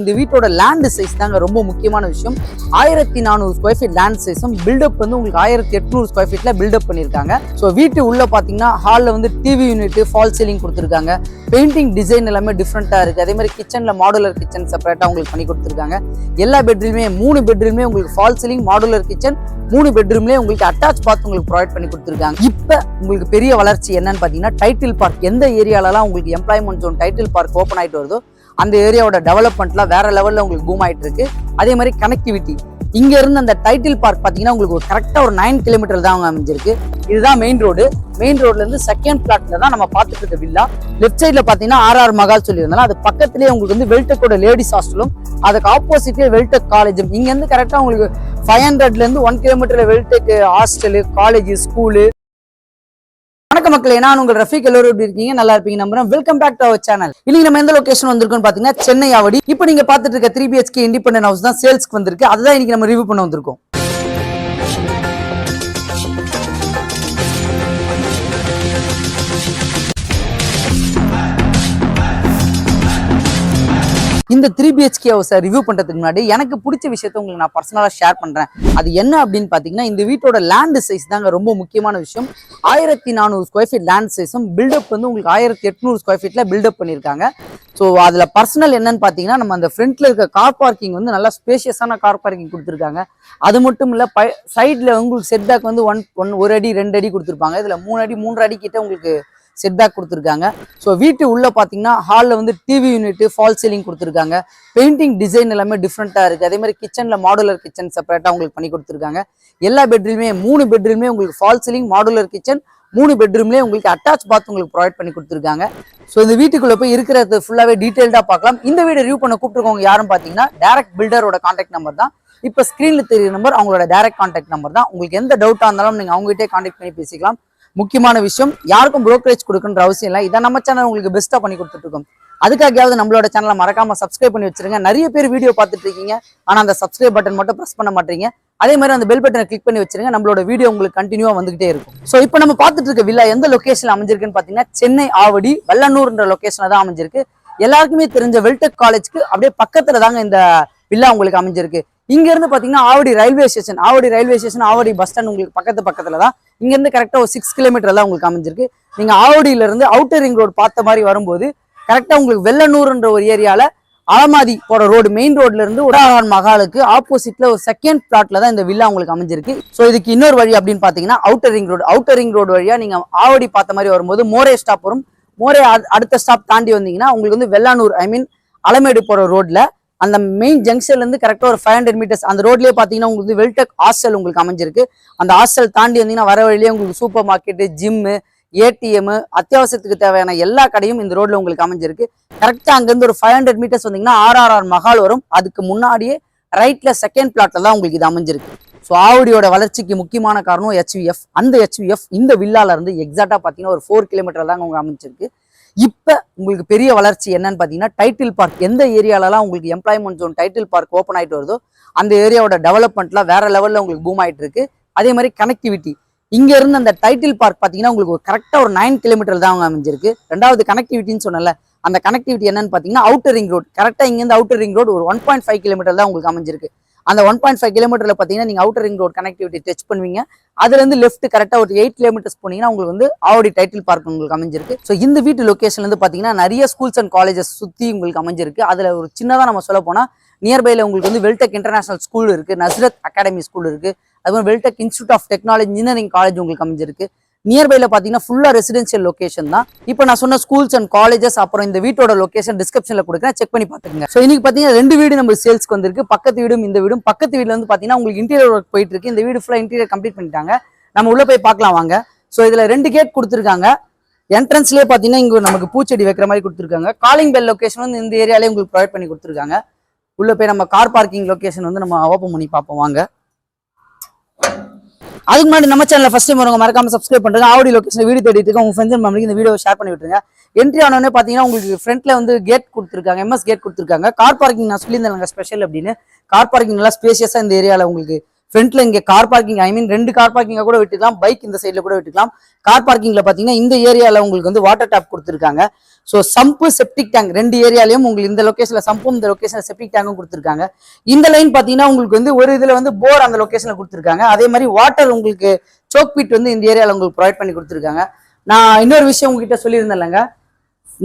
இந்த வீட்டோட land size தாங்க ரொம்ப முக்கியமான விஷயம். 1400 ஸ்கொயர் ஃபீட் லேண்ட் சைஸும் பில்டப் வந்து உங்களுக்கு 1800 ஸ்கொயர் ஃபீட்ல பில்டப் பண்ணிருக்காங்க. ஸோ வீட்டு உள்ள பாத்தீங்கன்னா ஹால்ல வந்து டிவி யூனிட், ஃபால் சீலிங் கொடுத்துருக்காங்க. பெயிண்டிங் டிசைன் எல்லாமே டிஃப்ரெண்டா இருக்கு. அதே மாதிரி கிச்சன்ல மாடுலர் கிச்சன் செப்பரேட்டா உங்களுக்கு பண்ணி கொடுத்துருக்காங்க. எல்லா பெட்ரூமே 3 பெட்ரூமே உங்களுக்கு ஃபால் சீலிங், மாடுலர் கிச்சன், 3 பெட்ரூம்லேயே உங்களுக்கு அட்டாச் பாத் உங்களுக்கு ப்ரொவைட் பண்ணி கொடுத்துருக்காங்க. இப்போ உங்களுக்கு பெரிய வளர்ச்சி என்னன்னு பார்த்தீங்கன்னா டைட்டில் பார்க். எந்த ஏரியாலலாம் உங்களுக்கு employment zone Tidel park open ஆகிட்டு வருதோ அந்த ஏரியாவோட டெவலப்மெண்ட்லாம் வேற லெவலில் உங்களுக்கு பூம் ஆகிட்டு இருக்கு. அதே மாதிரி கனெக்டிவிட்டி இங்க இருந்து அந்த டைட்டில் பார்க் பாத்தீங்கன்னா உங்களுக்கு கரெக்டா ஒரு 9 கிலோமீட்டர் தான் அமைஞ்சிருக்கு. இதுதான் மெயின் ரோடு. மெயின் ரோட்ல இருந்து செகண்ட் பிளாட்ல தான் நம்ம பார்த்துட்டு இருக்க வில்லா. லெஃப்ட் சைட்ல பாத்தீங்கன்னா RR மகால் சொல்லியிருந்தாலும் அது பக்கத்துலேயே உங்களுக்கு வந்து வெல்டெக்கோட லேடிஸ் ஹாஸ்டலும், அதுக்கு ஆப்போசிட்லேயே வெல்டெக் காலேஜும். இங்க இருந்து கரெக்டா உங்களுக்கு 500ல இருந்து 1 கிலோமீட்டர்ல வெல்டெக் ஹாஸ்டலு, காலேஜ், ஸ்கூலு. வணக்கம் மக்களே, நான் உங்கள் ரஃபீக். எல்லாரும் எப்படி இருக்கீங்க? நல்லா இருப்பீங்க நம்புறேன். Welcome back to our channel. இன்னைக்கு நம்ம எந்த லொகேஷன் வந்திருக்கோம் பாத்தீங்கன்னா சென்னை ஆவடி. இப்போ நீங்க பாத்துட்டு இருக்க 3 BHK இண்டிபெண்டன்ட் ஹவுஸ் தான் சேல்ஸ்க்கு வந்திருக்கு. அதுதான் இன்னைக்கு நம்ம ரிவ்யூ பண்ண வந்திருக்கோம். இந்த 3 BHK ஹவுஸை ரிவ்யூ பண்றதுக்கு முன்னாடி எனக்கு பிடிச்ச விஷயத்த உங்களுக்கு நான் பர்சனலா ஷேர் பண்றேன். அது என்ன அப்படின்னு பாத்தீங்கன்னா இந்த வீட்டோட லேண்ட் சைஸ் தாங்க ரொம்ப முக்கியமான விஷயம். 1400 ஸ்கொயர் ஃபீட் லேண்ட் சைஸும் பில்டப் வந்து உங்களுக்கு 1800 ஸ்கொயர் ஃபீட்ல பில்டப் பண்ணிருக்காங்க. ஸோ அதுல பர்சனல் என்னன்னு பாத்தீங்கன்னா நம்ம அந்த ஃப்ரண்ட்ல இருக்க கார் பார்க்கிங் வந்து நல்லா ஸ்பேஷியஸான கார் பார்க்கிங் கொடுத்துருக்காங்க. அது மட்டும் இல்ல சைட்ல உங்களுக்கு செட் பேக் வந்து 1 அடி 2 அடி கொடுத்துருப்பாங்க. இதுல 3 அடி 3 அடி கிட்ட உங்களுக்கு செட் பேக் கொடுத்துருக்காங்க. ஸோ வீட்டு உள்ள பாத்தீங்கன்னா ஹாலில் வந்து டிவி யூனிட், ஃபால் சீலிங் கொடுத்துருக்காங்க. பெயிண்டிங் டிசைன் எல்லாமே டிஃப்ரெண்டா இருக்கு. அதே மாதிரி கிச்சன்ல மாடுலர் கிச்சன் செப்பரேட்டா உங்களுக்கு பண்ணி கொடுத்துருக்காங்க. எல்லா பெட்ரூமே 3 பெட்ரூமே உங்களுக்கு ஃபால் சீலிங், மாடுலர் கிச்சன், 3 பெட்ரூம்லேயே உங்களுக்கு அட்டாச் பாத் உங்களுக்கு ப்ரொவைட் பண்ணி கொடுத்துருக்காங்க. ஸோ இந்த வீட்டுக்குள்ள போய் இருக்கிறது ஃபுல்லாவே டீடைல்டா பார்க்கலாம். இந்த வீடு ரிவ்யூ பண்ண கூப்பிட்டுருக்கவங்க யாரும் பாத்தீங்கன்னா டைரக்ட் பில்டரோட கான்டாக்ட் நம்பர் தான். இப்போ ஸ்கிரீன்ல தெரியுற நம்பர் அவங்களோட டைரக்ட் கான்டாக்ட் நம்பர் தான். உங்களுக்கு எந்த டவுட்டா இருந்தாலும் நீங்க அவங்ககிட்டே கான்டாக்ட் பண்ணி பேசிக்கலாம். முக்கியமான விஷயம், யாருக்கும் புரோக்கரேஜ் கொடுக்குன்ற அவசியம் இல்லை. இதை நம்ம சேனல் உங்களுக்கு பெஸ்ட்டா பண்ணி கொடுத்துட்டு இருக்கோம். அதுக்காகயாவது நம்மளோட சேனலை மறக்காம சப்ஸ்கிரைப் பண்ணி வச்சிருங்க. நிறைய பேர் வீடியோ பார்த்துட்டு இருக்கீங்க, ஆனா அந்த சப்ஸ்கிரைப் பட்டன் மட்டும் பிரஸ் பண்ண மாட்டீங்க. அதே மாதிரி அந்த பெல் பட்டனை கிளிக் பண்ணி வச்சிருங்க. நம்மளோட வீடியோ உங்களுக்கு கண்டினியூவா வந்துகிட்டே இருக்கும். ஸோ இப்போ நம்ம பார்த்துட்டு இருக்க வில்லா எந்த லொகேஷன்ல அமைஞ்சிருக்குன்னு பாத்தீங்கன்னா சென்னை ஆவடி வெள்ளனூர்ன்ற லொகேஷன்ல தான் அமைஞ்சிருக்கு. எல்லாருக்குமே தெரிஞ்ச வெல்டெக் காலேஜ்க்கு அப்படியே பக்கத்துல தாங்க இந்த வில்லா உங்களுக்கு அமைஞ்சிருக்கு. இங்க இருந்து பாத்தீங்கன்னா Avadi railway station, Avadi bus stand உங்களுக்கு பக்கத்துல தான். இங்க இருந்து கரெக்டா ஒரு 6 கிலோமீட்டர் தான் உங்களுக்கு அமைஞ்சிருக்கு. நீங்க ஆவடியில இருந்து அவுட்டர் ரிங் ரோடு பார்த்த மாதிரி வரும்போது கரெக்டா உங்களுக்கு வெள்ளனூர்ன்ற ஒரு ஏரியால அலமாதி போற ரோடு, மெயின் ரோட்ல இருந்து RR மகாலுக்கு ஆப்போசிட்ல ஒரு செகண்ட் பிளாட்ல தான் இந்த வில்லா உங்களுக்கு அமைஞ்சிருக்கு. ஸோ இதுக்கு இன்னொரு வழி அப்படின்னு பாத்தீங்கன்னா அவுட்டர் ரிங் ரோடு வழியா நீங்க ஆவடி பார்த்த மாதிரி வரும்போது மோரே ஸ்டாப் வரும். மோரே அடுத்த ஸ்டாப் தாண்டி வந்தீங்கன்னா உங்களுக்கு வந்து வெள்ளனூர் அலமேடு போற ரோட்ல அந்த மெயின் ஜங்ஷன்ல இருந்து கரெக்டா ஒரு 500 மீட்டர்ஸ் அந்த ரோட்லயே பாத்தீங்கன்னா உங்களுக்கு வெல்டெக் ஹாஸ்டல் உங்களுக்கு அமைஞ்சிருக்கு. அந்த ஹாஸ்டல் தாண்டி வந்தீங்கன்னா வர வழியிலேயே உங்களுக்கு சூப்பர் மார்க்கெட், ஜிம்மு, ATM, அத்தியாவசியத்துக்கு தேவையான எல்லா கடையும் இந்த ரோட்ல உங்களுக்கு அமைஞ்சிருக்கு. கரெக்டா அங்கிருந்து ஒரு 500 மீட்டர்ஸ் வந்தீங்கன்னா RR மகால் வரும். அதுக்கு முன்னாடியே ரைட்ல செகண்ட் பிளாட்ல தான் உங்களுக்கு இது அமைஞ்சிருக்கு. ஸோ ஆவடியோட வளர்ச்சிக்கு முக்கியமான காரணம் HVF. அந்த HVF இந்த வில்லால இருந்து எக்ஸாக்டா பாத்தீங்கன்னா ஒரு 4 கிலோமீட்டர் தான் உங்களுக்கு அமைஞ்சிருக்கு. இப்ப உங்களுக்கு பெரிய வளர்ச்சி என்னன்னு பாத்தீங்கன்னா டைட்டில் பார்க். எந்த ஏரியாலலாம் உங்களுக்கு employment zone Tidel park open ஆயிட்டு வருதோ அந்த ஏரியாவோட டெவலப்மெண்ட்லாம் வேற லெவல்ல உங்களுக்கு பூம் ஆயிட்டு இருக்கு. அதே மாதிரி கனெக்டிவிட்டி இங்க இருந்து அந்த டைட்டில் பார்க் பாத்தீங்கன்னா உங்களுக்கு கரெக்டா ஒரு 9 கிலோமீட்டர் தான் அமைஞ்சிருக்கு. ரெண்டாவது கனெக்டிவிட்டின்னு சொன்னல, அந்த கனெக்டிவிட்டி என்னன்னு பாத்தீங்கன்னா அவுட்டர் ரிங் ரோடு. கரெக்டா இங்க இருந்து அவுட்டர் ரிங் ரோடு ஒரு 1.5 கிலோமீட்டர் தான் உங்களுக்கு அமைஞ்சிருக்கு. அந்த 1.5 கிலோமீட்டர்ல பாத்தீங்கன்னா நீங்க outer ring road connectivity touch பண்ணுவீங்க. அதுல இருந்து லெஃப்ட் கரெக்டா ஒரு 8 கிலோமீட்டர்ஸ் போனீங்கன்னா உங்களுக்கு வந்து ஆவடி டைட்டில் பார்க் உங்களுக்கு அமைஞ்சிருக்கு. ஸோ இந்த வீட்டு லொகேஷன்ல இருந்து பாத்தீங்கன்னா நிறைய ஸ்கூல்ஸ் அண்ட் காலேஜஸ் சுத்தி உங்களுக்கு அமைஞ்சிருக்கு. அதுல ஒரு சின்னதா நம்ம சொல்ல போனா நியர்பைல உங்களுக்கு வந்து வெல்டெக் இன்டர்நேஷனல் ஸ்கூல் இருக்கு, நஸ்ரத் அகாடமி ஸ்கூல் இருக்கு, அதுவும் Vel Tech institute of technology engineering college உங்களுக்கு அமைஞ்சிருக்கு. நியர்பைல பாத்தீங்கன்னா ஃபுல்லா ரெசிடென்ஷியல் லொகேஷன் தான். இப்போ நான் சொன்ன ஸ்கூல்ஸ் அண்ட் காலேஜஸ் அப்புறம் இந்த வீட்டோட லொகேஷன் டிஸ்கிரிப்ஷன்ல கொடுக்குறேன், செக் பண்ணி பாத்துக்கங்க. ஸோ இன்னைக்கு பாத்தீங்கன்னா 2 வீடு நம்ம சேல்ஸ்க்கு வந்திருக்கு. பக்கத்து வீடும் இந்த வீடும். பக்கத்து வீடுல வந்து பாத்தீங்கன்னா உங்களுக்கு இன்டீரியர் ஒர்க் போயிட்டு இருக்கு. இந்த வீடு ஃபுல்லா இன்டீரியர் கம்ப்ளீட் பண்ணிட்டாங்க. நம்ம உள்ள போய் பார்க்கலாம் வாங்க. ஸோ இதுல 2 கேட் கொடுத்துருக்காங்க. என்ட்ரன்ஸ்லயே பாத்தீங்கன்னா இங்க நமக்கு பூச்செடி வைக்கிற மாதிரி கொடுத்துருக்காங்க. காலிங் பெல் லொகேஷன் வந்து இந்த ஏரியாலே உங்களுக்கு ப்ரொவைட் பண்ணி கொடுத்துருக்காங்க. உள்ள போய் நம்ம கார் பார்க்கிங் லொகேஷன் வந்து நம்ம ஓப்பன் பண்ணி பார்ப்போம் வாங்க. அதுக்கு முன்னாடி நம்ம சேனல்ல ஃபர்ஸ்ட் டைம் வரவங்க மறக்காம சப்ஸ்கிரைப் பண்றேங்க. ஆவடி லொகேஷன் வீடு தேடிட்டு இருக்க உங்க ஃப்ரெண்ட்ஸ் அண்ட் ஃபேமிலிக்கு இந்த வீடியோ ஷேர் பண்ணி விட்டுருங்க. என்ட்ரி ஆனோடனே பாத்தீங்கன்னா உங்களுக்கு ஃப்ரண்ட்ல வந்து கேட் கொடுத்துருக்காங்க, MS கேட் கொடுத்துருக்காங்க. கார் பார்க்கிங் நான் சொல்லியிருந்தேன் ஸ்பெஷல் அப்படின்னு. கார் பார்க்கிங் நல்லா ஸ்பேஷியஸா இந்த ஏரியால உங்களுக்கு ஃப்ரண்ட்ல இங்க கார் பார்க்கிங், ஐ மீன் 2 கார் பார்க்கிங்கா கூட விட்டுக்கலாம், பைக் இந்த சைட்ல கூட விட்டுக்கலாம். கார் பார்க்கிங்ல பாத்தீங்கன்னா இந்த ஏரியால உங்களுக்கு வந்து வாட்டர் டேப் கொடுத்துருக்காங்க. ஸோ சம்பு செப்டிக் டேங்க் 2 ஏரியாலையும் உங்களுக்கு இந்த லொகேஷன்ல சம்பும் இந்த லொகேஷன்ல செப்டிக் டேங்கும் கொடுத்துருக்காங்க. இந்த லைன் பாத்தீங்கன்னா உங்களுக்கு வந்து ஒரு இதுல வந்து போர் அந்த லொகேஷன்ல கொடுத்துருக்காங்க. அதே மாதிரி வாட்டர் உங்களுக்கு சோக் பீட் வந்து இந்த ஏரியால உங்களுக்கு ப்ரொவைட் பண்ணி கொடுத்துருக்காங்க. நான் இன்னொரு விஷயம் உங்ககிட்ட சொல்லியிருந்தேன்லங்க,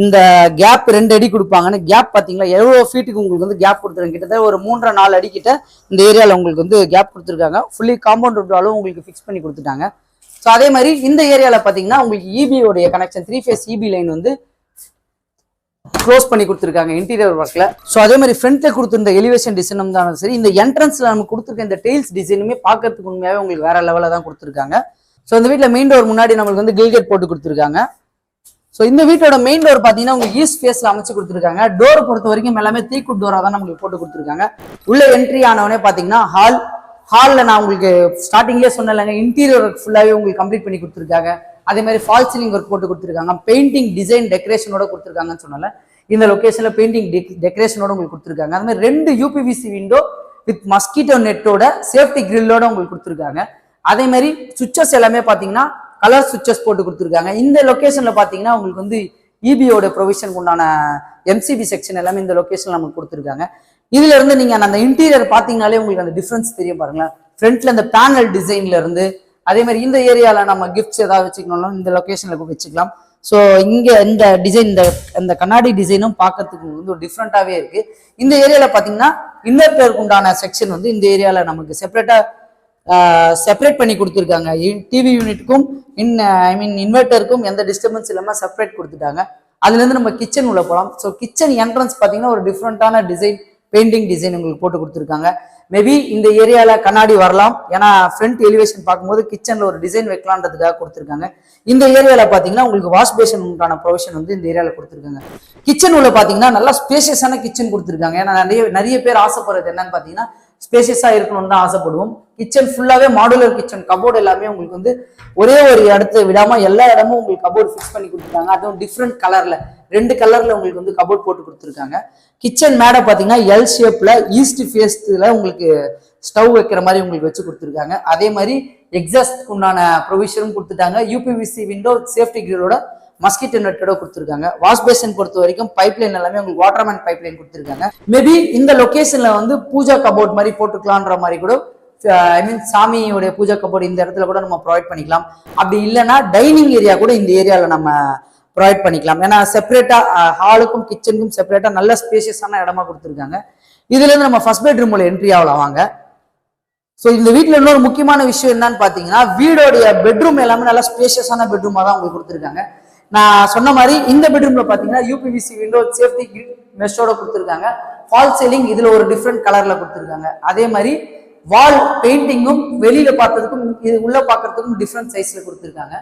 இந்த கேப் 2 அடி கொடுப்பாங்கன்னு. கேப் பாத்தீங்களா எவ்வளவு ஃபீட்டுக்கு உங்களுக்கு வந்து கேப் கொடுத்துருக்காங்க, கிட்டத்தட்ட ஒரு 3.5-4 அடி கிட்ட இந்த ஏரியால உங்களுக்கு வந்து கேப் கொடுத்துருக்காங்க. ஃபுல்லி காம்பவுண்ட் ரோட்டாலும் உங்களுக்கு ஃபிக்ஸ் பண்ணி கொடுத்துட்டாங்க. ஸோ அதே மாதிரி இந்த ஏரியால பாத்தீங்கன்னா உங்களுக்கு இபியோடைய கனெக்ஷன் 3 ஃபேஸ் இபி லைன் வந்து க்ளோஸ் பண்ணி கொடுத்துருக்காங்க இன்டீரியர் ஒர்க்ல. ஸோ அதே மாதிரி ஃப்ரண்ட்ல கொடுத்துருந்த எலிவேஷன் டிசைனும் தான் சரி, இந்த என்ட்ரன்ஸ்ல நம்ம கொடுத்துருக்க இந்த டெயில்ஸ் டிசைனுமே பார்க்கறதுக்கு உண்மையாவே உங்களுக்கு வேற லெவலில் தான் கொடுத்துருக்காங்க. ஸோ இந்த வீட்டில் மெயின் டோர் முன்னாடி நம்மளுக்கு வந்து கில்கேட் போட்டு கொடுத்துருக்காங்க. ஸோ இந்த வீட்டோட மெயின் டோர் பார்த்தீங்கன்னா உங்களுக்கு ஈஸ்ட் ஃபேஸ்ல அமைச்சு கொடுத்துருக்காங்க. டோர் பொறுத்த வரைக்கும் எல்லாமே தீக்குட் டோரா தான் நம்மளுக்கு போட்டு கொடுத்துருக்காங்க. உள்ள என்ட்ரி ஆனவனே பார்த்தீங்கன்னா ஹாலில் நான் உங்களுக்கு ஸ்டார்டிங்லேயே சொன்னேன்லங்க, இன்டீரியர் ஒர்க் ஃபுல்லாகவே உங்களுக்கு கம்ப்ளீட் பண்ணி கொடுத்துருக்காங்க. அதே மாதிரி ஃபால் சீலிங் ஒர்க் போட்டு கொடுத்துருக்காங்க. பெயிண்டிங் டிசைன் டெக்கரேஷனோட கொடுத்துருக்காங்கன்னு சொன்னால இந்த லொகேஷன்ல பெயிண்டிங் டெக்கரேஷனோட உங்களுக்கு கொடுத்துருக்காங்க. அது மாதிரி 2 யூபிவிசி விண்டோ வித் மஸ்கிட்டோ நெட்டோட சேஃப்டி கிரில்லோட உங்களுக்கு கொடுத்துருக்காங்க. அதே மாதிரி சுவிச்சஸ் எல்லாமே பார்த்தீங்கன்னா கலர் சுவிச்சஸ் போட்டு கொடுத்துருக்காங்க. இந்த லொகேஷன்ல பார்த்தீங்கன்னா உங்களுக்கு வந்து இபியோட ப்ரொவிஷனுக்கு உண்டான எம்சிபி செக்ஷன் எல்லாமே இந்த லொகேஷன்ல நமக்கு கொடுத்துருக்காங்க. இதுல இருந்து நீங்க அந்த இன்டீரியர் பார்த்தீங்கனாலே உங்களுக்கு அந்த டிஃபரன்ஸ் தெரியும் பாருங்களேன். ஃப்ரண்ட்ல இந்த பேனல் டிசைன்ல இருந்து, அதே மாதிரி இந்த ஏரியால நம்ம கிஃப்ட்ஸ் ஏதாவது வச்சுக்கணும் இந்த லொகேஷன்ல வச்சுக்கலாம். ஸோ இங்க இந்த டிசைன், இந்த கண்ணாடி டிசைனும் பார்க்கறதுக்கு வந்து ஒரு டிஃப்ரெண்டாவே இருக்கு. இந்த ஏரியால பாத்தீங்கன்னா இன்வெர்டருக்கு உண்டான செக்ஷன் வந்து இந்த ஏரியால நமக்கு செப்பரேட் பண்ணி கொடுத்துருக்காங்க. டிவி யூனிட்டுக்கும் இன்வெர்டருக்கும் எந்த டிஸ்டர்பன்ஸ் இல்லாம செப்பரேட் கொடுத்துட்டாங்க. அதுல இருந்து நம்ம கிச்சன் உள்ள போகலாம். ஸோ கிச்சன் என்ட்ரன்ஸ் பாத்தீங்கன்னா ஒரு டிஃப்ரெண்டான டிசைன், பெயிண்டிங் டிசைன் உங்களுக்கு போட்டு கொடுத்துருக்காங்க. மேபி இந்த ஏரியால கண்ணாடி வரலாம், ஏன்னா ஃப்ரண்ட் எலிவேஷன் பார்க்கும்போது கிச்சன்ல ஒரு டிசைன் வைக்கலான்றதுக்காக கொடுத்துருக்காங்க. இந்த ஏரியால பாத்தீங்கன்னா உங்களுக்கு வாஷ் பேஷன் உண்டான ப்ரொவிஷன் வந்து இந்த ஏரியால கொடுத்துருக்காங்க. கிச்சன் உள்ள பாத்தீங்கன்னா நல்லா ஸ்பேஷியஸான கிச்சன் கொடுத்துருக்காங்க. ஏன்னா நிறைய பேர் ஆசைப்படுறது என்னன்னு பாத்தீங்கன்னா ஸ்பேஷியஸா இருக்கணும்னு தான் ஆசைப்படுவோம். கிச்சன் ஃபுல்லாவே மாடுலர் கிச்சன், கபோர்டு எல்லாமே உங்களுக்கு வந்து ஒரே ஒரு இடத்த விடாம எல்லா இடமும் உங்களுக்கு கபோர்டு ஃபிக்ஸ் பண்ணி கொடுத்துருக்காங்க. அதுவும் டிஃப்ரெண்ட் கலர்ல 2 கலர்ல உங்களுக்கு வந்து கபோர்ட் போட்டு கொடுத்துருக்காங்க. கிச்சன் மேடை பாத்தீங்கன்னா எல் ஷேப்ல ஈஸ்ட் ஃபேஸ்ல உங்களுக்கு ஸ்டவ் வைக்கிற மாதிரி உங்களுக்கு வச்சு கொடுத்துருக்காங்க. அதே மாதிரி எக்ஸாஸ்ட் உண்டான ப்ரொவிஷனும் கொடுத்துட்டாங்க. யூபிவிசி விண்டோ சேஃப்டி கிரிலோட மஸ்கிட்டோ நெட்டோட கொடுத்துருக்காங்க. வாஷ் பேஷன் பொறுத்த வரைக்கும் பைப்லைன் எல்லாமே உங்களுக்கு வாட்டர்மேன் பைப்லைன் கொடுத்துருக்காங்க. மேபி இந்த லொகேஷன்ல வந்து பூஜா கபோர்ட் மாதிரி போட்டுக்கலான்ற மாதிரி கூட, சாமியோடைய பூஜா கபோர்டு இந்த இடத்துல கூட நம்ம ப்ரொவைட் பண்ணிக்கலாம். அப்படி இல்லைன்னா டைனிங் ஏரியா கூட இந்த ஏரியால நம்ம ப்ரொவைட் பண்ணிக்கலாம். ஏன்னா செப்பரேட்டா ஹாலுக்கும் கிச்சனுக்கும் செப்பரேட்டா நல்ல ஸ்பேஷியஸான இடமா கொடுத்துருக்காங்க. இதுல இருந்து நம்ம ஃபர்ஸ்ட் பெட்ரூம்ல என்ட்ரி ஆகலாம் வாங்க. ஸோ இந்த வீட்டில் இன்னொரு முக்கியமான விஷயம் என்னன்னு பார்த்தீங்கன்னா, வீடோடைய பெட்ரூம் எல்லாமே நல்லா ஸ்பேஷியஸான பெட்ரூமா தான் உங்களுக்கு கொடுத்துருக்காங்க. நான் சொன்ன மாதிரி இந்த பெட்ரூம்ல பாத்தீங்கன்னா யூபிவிசி விண்டோ சேஃப்டி மெஷோட கொடுத்துருக்காங்க. ஃபால் சீலிங் இதுல ஒரு டிஃப்ரெண்ட் கலர்ல கொடுத்துருக்காங்க. அதே மாதிரி வால் பெயிண்டிங்கும் வெளியில பார்க்கறதுக்கும் இது உள்ள பார்க்கறதுக்கும் டிஃப்ரெண்ட் சைஸ்ல கொடுத்துருக்காங்க.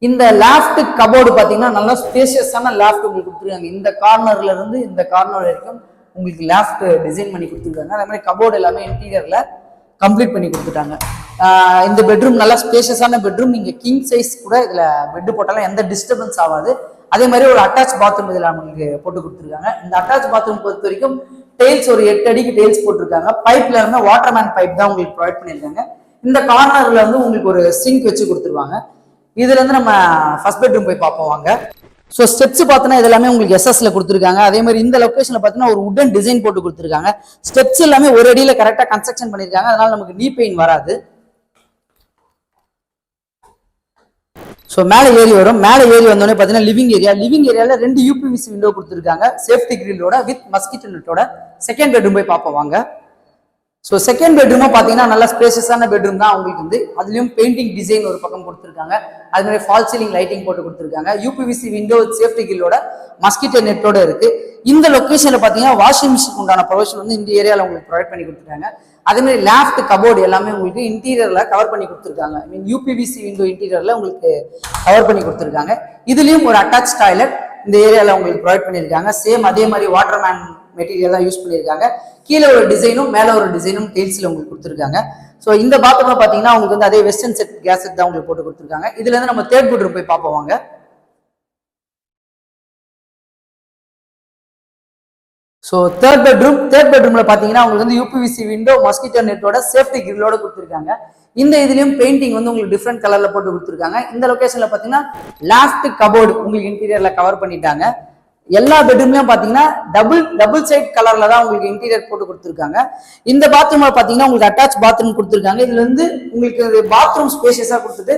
இந்த லேஃப்ட் கபோர்டு பாத்தீங்கன்னா நல்லா ஸ்பேஷியஸான லேஃப்ட் உங்களுக்கு கொடுத்துருக்காங்க. இந்த கார்னர்ல இருந்து இந்த கார்னர் வரைக்கும் உங்களுக்கு லேஃப்ட் டிசைன் பண்ணி கொடுத்துருக்காங்க. அதே மாதிரி கபோர்டு எல்லாமே இன்டீரியர்ல கம்ப்ளீட் பண்ணி கொடுத்துட்டாங்க. இந்த பெட்ரூம் நல்லா ஸ்பேஷியஸான பெட்ரூம். நீங்க கிங் சைஸ் கூட இதுல பெட் போட்டாலும் எந்த டிஸ்டர்பன்ஸ் ஆகாது. அதே மாதிரி ஒரு அட்டாச் பாத்ரூம் இதுல உங்களுக்கு போட்டு கொடுத்துருக்காங்க. இந்த அட்டாச் பாத்ரூம் பொறுத்த வரைக்கும் டைல்ஸ் ஒரு 8 அடிக்கு டைல்ஸ் போட்டிருக்காங்க. பைப்ல இருந்து வாட்டர்மேன் பைப் தான் உங்களுக்கு ப்ரொவைட் பண்ணியிருக்காங்க. இந்த கார்னர்ல வந்து உங்களுக்கு ஒரு சிங்க் வச்சு கொடுத்துருவாங்க. இதுல இருந்து நம்ம ஃபர்ஸ்ட் பெட்ரூம் போய் பார்ப்போம் வாங்க. ஸோ ஸ்டெப்ஸ் பார்த்தோன்னா இது எல்லாமே உங்களுக்கு எஸ்எஸ்ல கொடுத்துருக்காங்க. அதே மாதிரி இந்த லொகேஷன்ல பார்த்தீங்கன்னா ஒரு உடன் டிசைன் போட்டு கொடுத்துருக்காங்க. ஸ்டெப்ஸ் எல்லாமே ஒரு அடியில கரெக்டாக கன்ஸ்ட்ரக்ஷன் பண்ணியிருக்காங்க. அதனால நமக்கு நீ பெயின் வராது. ஸோ மேலே ஏறி வரும். மேலே ஏறி வந்தோடனே பார்த்தீங்கன்னா லிவிங் ஏரியாவில் 2 யூபிவிசி விண்டோ கொடுத்துருக்காங்க சேஃப்டி கிரிலோட வித் மஸ்கிட்டோ நெட்டோட. செகண்ட் பெட்ரூம் போய் பார்ப்போம் வாங்க. ஸோ செகண்ட் பெட்ரூமும் பார்த்தீங்கன்னா நல்லா ஸ்பேஷியஸான பெட்ரூம் தான் உங்களுக்கு வந்து. அதுலயும் பெயிண்டிங் டிசைன் ஒரு பக்கம் கொடுத்துருக்காங்க. அது மாதிரி ஃபால் சீலிங் லைட்டிங் போட்டு கொடுத்துருக்காங்க. யூபிவிசி விண்டோ சேஃப்டி கிரிலோட மஸ்கிட்டோ நெட்டோட இருக்கு. இந்த லொகேஷன்ல பார்த்தீங்கன்னா வாஷிங் மிஷின் உண்டான ப்ரொவிஷன் வந்து இந்த ஏரியாவில் உங்களுக்கு ப்ரொவைட் பண்ணி கொடுத்துருக்காங்க. அதே மாதிரி லேஃப்ட் கபோர்டு எல்லாமே உங்களுக்கு இன்டீரியர்ல கவர் பண்ணி கொடுத்துருக்காங்க. யூபிவிசி விண்டோ இன்டீரியர்ல உங்களுக்கு கவர் பண்ணி கொடுத்துருக்காங்க. இதுலயும் ஒரு அட்டாச் டாய்லெட் இந்த ஏரியாவில் உங்களுக்கு ப்ரொவைட் பண்ணியிருக்காங்க. சேம் அதே மாதிரி வாட்டர்மேன் மெட்டீரியல் தான் யூஸ் பண்ணியிருக்காங்க. கீழே ஒரு டிசைனும் மேலே ஒரு டிசைனும் டைல்ஸ்ல உங்களுக்கு கொடுத்துருக்காங்க. ஸோ இந்த பாத்ரூம்ல பார்த்தீங்கன்னா உங்களுக்கு வந்து அதே வெஸ்டர்ன் செட் கேஸ் செட் தான் உங்களுக்கு போட்டு கொடுத்துருக்காங்க. இதுல இருந்து நம்ம தேர்ட் பெட்ரூம் போய் பார்ப்போம் வாங்க. ஸோ ஸோ தேர்ட் பெட்ரூம்ல பாத்தீங்கன்னா உங்களுக்கு வந்து யூபிவிசி விண்டோ மஸ்கிட்டோ நெட்டோட சேஃப்டி கிரிலோட கொடுத்துருக்காங்க. இந்த இதுலயும் பெயிண்டிங் வந்து உங்களுக்கு டிஃப்ரெண்ட் கலர்ல போட்டு கொடுத்துருக்காங்க. இந்த லொகேஷன்ல பாத்தீங்கன்னா லாஃப்ட் கபோர்டு உங்களுக்கு இன்டீரியர்ல கவர் பண்ணிட்டாங்க. எல்லா பெட்ரூம்லயும் பாத்தீங்கன்னா டபுள் சைட் கலர்ல தான் உங்களுக்கு இன்டீரியர் போட்டு கொடுத்துருக்காங்க. இந்த பாத்ரூம்ல பாத்தீங்கன்னா உங்களுக்கு அட்டாச் பாத்ரூம் கொடுத்துருக்காங்க. இதுல இருந்து உங்களுக்கு பாத்ரூம் ஸ்பேஷியஸா கொடுத்துட்டு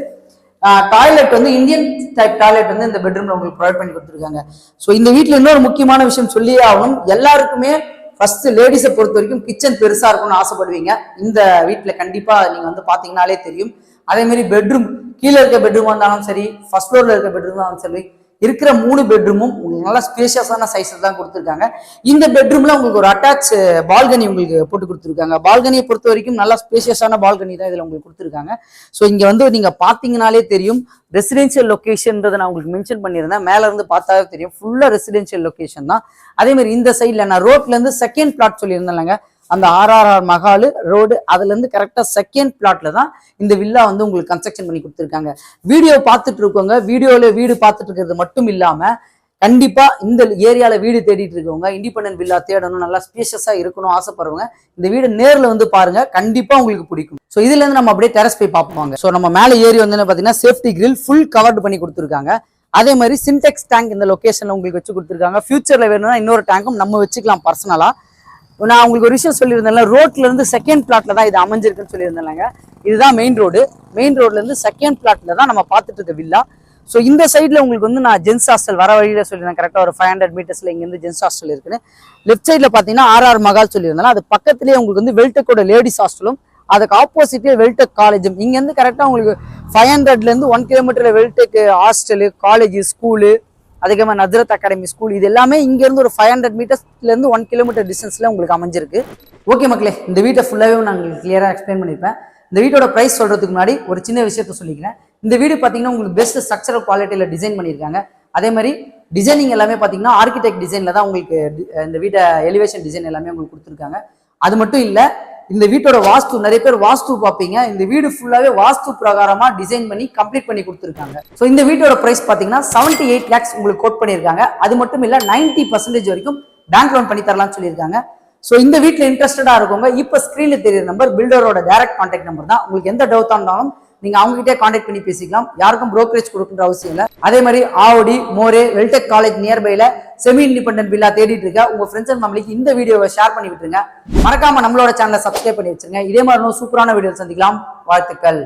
டாய்லெட் வந்து இந்தியன் டைப் டாய்லெட் வந்து இந்த பெட்ரூம்ல உங்களுக்கு ப்ரொவைட் பண்ணி கொடுத்துருக்காங்க. ஸோ இந்த வீட்டுல இன்னொரு முக்கியமான விஷயம் சொல்லியே ஆகணும். எல்லாருக்குமே ஃபர்ஸ்ட் லேடிஸை பொறுத்த வரைக்கும் கிச்சன் பெருசா இருக்கும்னு ஆசைப்படுவீங்க. இந்த வீட்டுல கண்டிப்பா நீங்க வந்து பாத்தீங்கன்னாலே தெரியும். அதே மாதிரி பெட்ரூம் கீழே இருக்க பெட்ரூமா இருந்தாலும் சரி, ஃபர்ஸ்ட் ஃப்ளோர்ல இருக்க பெட்ரூம் இருந்தாலும் சரி, இருக்கிற 3 பெட்ரூமும் உங்களுக்கு நல்லா ஸ்பேஷியஸான சைஸ்ல தான் கொடுத்துருக்காங்க. இந்த பெட்ரூம்ல உங்களுக்கு ஒரு அட்டாச் பால்கனி உங்களுக்கு போட்டு கொடுத்துருக்காங்க. பால்கனியை பொறுத்த வரைக்கும் நல்லா ஸ்பேஷியஸான பால்கனி தான் இதுல உங்களுக்கு கொடுத்துருக்காங்க. ஸோ இங்க வந்து நீங்க பாத்தீங்கன்னாலே தெரியும் ரெசிடென்சியல் லொகேஷன்றதை நான் உங்களுக்கு மென்ஷன் பண்ணியிருந்தேன். மேல இருந்து பார்த்தாலே தெரியும் ஃபுல்லா ரெசிடென்சியல் லொகேஷன் தான். அதே மாதிரி இந்த சைட்ல நான் ரோட்ல இருந்து செகண்ட் பிளாட் சொல்லியிருந்தேன்லங்க, அந்த RRR மகாலு ரோடு அதுல இருந்து கரெக்டா செகண்ட் பிளாட்ல தான் இந்த வில்லா வந்து உங்களுக்கு கன்ஸ்ட்ரக்ஷன் பண்ணி கொடுத்துருக்காங்க. வீடியோ பார்த்துட்டு இருக்கவங்க வீடியோல வீடு பார்த்துட்டு இருக்கிறது மட்டும் இல்லாம கண்டிப்பா இந்த ஏரியால வீடு தேடிட்டு இருக்கவங்க இண்டிபெண்டன்ட் வில்லா தேடணும், நல்லா ஸ்பேஷியஸா இருக்கணும் ஆசைப்படுறவங்க இந்த வீடு நேர்ல வந்து பாருங்க, கண்டிப்பா உங்களுக்கு பிடிக்கும். ஸோ இதுல இருந்து நம்ம அப்படியே டெரஸ் போய் பார்ப்போங்க. ஸோ நம்ம மேல ஏறி வந்து பாத்தீங்கன்னா சேஃப்டி கிரில் ஃபுல் கவர்டு பண்ணி கொடுத்துருக்காங்க. அதே மாதிரி சின்டெக்ஸ் டேங்க் இந்த லொகேஷன்ல உங்களுக்கு வச்சு கொடுத்துருக்காங்க. ஃபியூச்சர்ல வேணும்னா இன்னொரு டேங்கும் நம்ம வச்சுக்கலாம் பர்சனலா. நான் உங்களுக்கு ஒரு விஷயம் சொல்லியிருந்தேன்ல, ரோட்ல இருந்து செகண்ட் பிளாட்ல தான் இது அமைஞ்சிருக்குன்னு சொல்லியிருந்தேன்லங்க. இதுதான் மெயின் ரோட்ல இருந்து செகண்ட் பிளாட்ல தான் நம்ம பார்த்துட்டு இருக்க வில்லா. ஸோ இந்த சைட்ல உங்களுக்கு வந்து நான் ஜென்ஸ் ஹாஸ்டல் வர வழியில சொல்லியிருந்தேன். கரெக்டாக ஒரு 500 மீட்டர்ஸ்ல இங்க இருந்து ஜென்ஸ் ஹாஸ்டல் இருக்குன்னு. லெஃப்ட் சைட்ல பாத்தீங்கன்னா RR மகால் சொல்லியிருந்தேன். அது பக்கத்துலேயே உங்களுக்கு வந்து வெல்டெக்கோட லேடிஸ் ஹாஸ்டலும், அதுக்கு ஆப்போசிட்லேயே வெல்டெக் காலேஜும். இங்க இருந்து கரெக்டாக உங்களுக்கு 500ல இருந்து 1 கிலோமீட்டர்ல வெல்டெக் ஹாஸ்டலு, காலேஜ், ஸ்கூலு, அதுக்கப்புறமா நஜ்ரத் அகாடமி ஸ்கூல், இது எல்லாமே இங்க இருந்து ஒரு 500 மீட்டர்ஸ்ல இருந்து 1 கிலோமீட்டர் டிஸ்டன்ஸ்ல உங்களுக்கு அமைஞ்சிருக்கு. ஓகே மக்களே, இந்த வீட்டை ஃபுல்லாவே நான் உங்களுக்கு கிளியரா எக்ஸ்பிளைன் பண்ணிருப்பேன். இந்த வீட்டோட பிரைஸ் சொல்றதுக்கு முன்னாடி ஒரு சின்ன விஷயத்த சொல்லிக்கிறேன். இந்த வீடு பாத்தீங்கன்னா உங்களுக்கு பெஸ்ட் ஸ்ட்ரக்சரல் குவாலிட்டியில டிசைன் பண்ணியிருக்காங்க. அதே மாதிரி டிசைனிங் எல்லாமே பாத்தீங்கன்னா ஆர்கிடெக்ட் டிசைன்ல தான் உங்களுக்கு இந்த வீட்டை எலிவேஷன் டிசைன் எல்லாமே உங்களுக்கு கொடுத்துருக்காங்க. அது மட்டும் இல்ல, இந்த வீட்டோட வாஸ்து, நிறைய பேர் வாஸ்து பார்ப்பீங்க, இந்த வீடு ஃபுல்லாவே வாஸ்து பிரகாரமா டிசைன் பண்ணி கம்ப்ளீட் பண்ணி கொடுத்துருக்காங்க. ஸோ இந்த வீட்டோட பிரைஸ் பாத்தீங்கன்னா 78 lakhs உங்களுக்கு கோட் பண்ணியிருக்காங்க. அது மட்டும் இல்ல 90% வரைக்கும் பேங்க் லோன் பண்ணி தரலாம்னு சொல்லியிருக்காங்க. ஸோ இந்த வீட்டுல இன்ட்ரெஸ்டடா இருக்கவங்க இப்ப ஸ்கிரீன்ல தெரியுற நம்பர் பில்டரோட டைரக்ட் கான்டாக்ட் நம்பர் தான். உங்களுக்கு எந்த டவுட்டா இருந்தாலும் நீங்க அவங்க கிட்டே கான்டாக்ட் பண்ணி பேசிக்கலாம். யாருக்கும் புரோக்கரேஜ் கொடுக்குற அவசியம் இல்லை. அதே மாதிரி ஆவடி, மோரே, வெல்டெக் காலேஜ் நியர்பைல செமி இண்டிபெண்டன்ட் வில்லா தேடிட்டு இருக்க உங்க ஃப்ரெண்ட்ஸ் அண்ட் ஃபேமிலிக்கு இந்த வீடியோவை ஷேர் பண்ணி விட்டுருங்க. மறக்காம நம்மளோட சேனலை சப்ஸ்கிரைப் பண்ணி வச்சிருங்க. இதே மாதிரி சூப்பரான வீடியோ சந்திக்கலாம். வாழ்த்துக்கள்.